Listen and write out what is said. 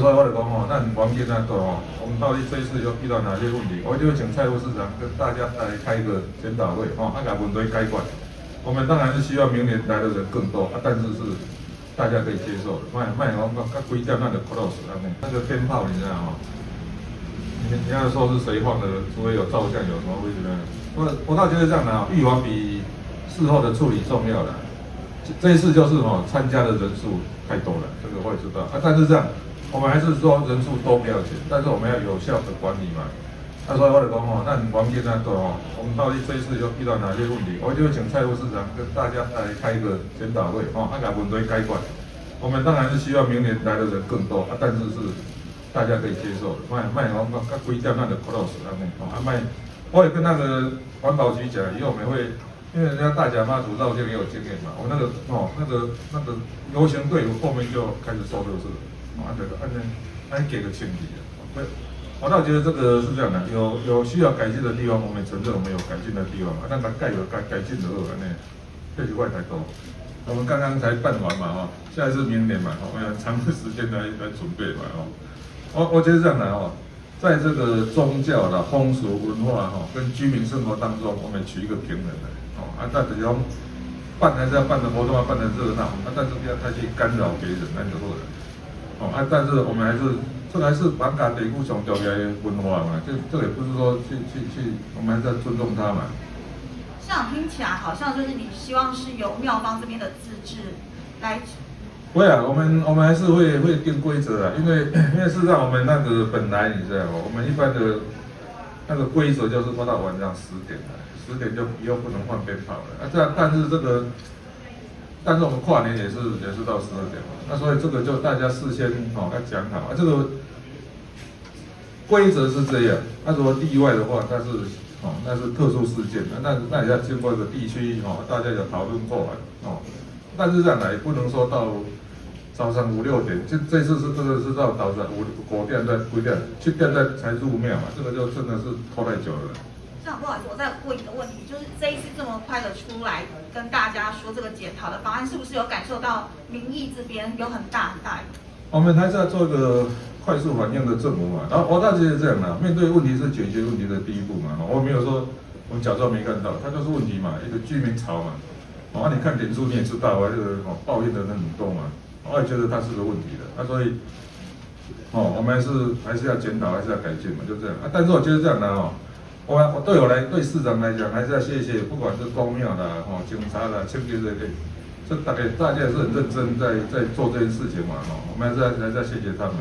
所以我就讲吼，咱王建那个吼，我们到底这一次又遇到哪些问题？我就会请蔡副市长跟大家来开一个检讨会，吼，把问题解决。我们当然是希望明年来的人更多，但是大家可以接受的。卖讲甲规点那就 close 那个鞭炮你知道吗？你要说是谁放的，除非有照相有什么位置呢？我倒觉得这样的啊，预防比事后的处理重要的。这一次就是参加的人数太多了，这个我也知道啊。但是这样，我们还是说人数多不要紧，但是我们要有效的管理嘛。所以我就讲那王建那个我们到底这一次又遇到哪些问题？我就会请蔡副市长跟大家来开一个检讨会，把问题解决。我们当然是希望明年来的人更多，但是大家可以接受的。卖讲甲规点那就 close 我也跟那个环保局讲，以后我们会。因为人家大甲妈祖绕境也有经验嘛，我那个游行队伍后面就开始收垃圾，按给个前提的。我倒觉得这个是这样的，有需要改进的地方，我们承认我们有改进的地方嘛，但它有改进的恶呢，这句话太多。我们刚刚才办完嘛，现在是明年嘛，我们要长的时间来准备嘛，我觉得这样的在这个宗教的风俗文化跟居民生活当中，我们取一个平衡的。但是讲办还是要办的活动要办的热闹，但是不要太去干扰别人，那就好了。但是我们这个还是板卡地区上重要的文化嘛，这也不是说我们还是要尊重它嘛。市长听起来好像就是你希望是由庙方这边的自治来。会啊，我们还是会定规则啊，因为事实上我们那个本来你知道吗？我们一般的那个规则就是拖到晚上10点了。10点就以后不能放鞭炮了但是我们跨年也是到12点嘛，所以这个就大家事先要讲好这个规则是这样。如果例外的话，那是特殊事件，那也要经过一个地区大家有讨论过但是这样也不能说到早上5、6点，这次是真的是到早上5点在9点7点才入庙嘛，这个就真的是拖太久了。市长，不好意思，我再问一个问题，就是这一次这么快的出来跟大家说这个检讨的方案，是不是有感受到民意这边有很大的？我们还是要做一个快速反应的政府嘛。然后我倒觉得这样的，面对问题是解决问题的第一步嘛。我没有说我们假装没看到，它就是问题嘛，一个居民潮嘛。你看脸书你也知道这个抱怨的人很多嘛，我也觉得它是个问题的所以我们还是要检讨，还是要改进嘛，就这样但是我觉得这样的对市长来讲，还是要谢谢，不管是公庙啦、警察啦、清洁这类，大家也是很认真在做这件事情嘛，我们还是要谢谢他们。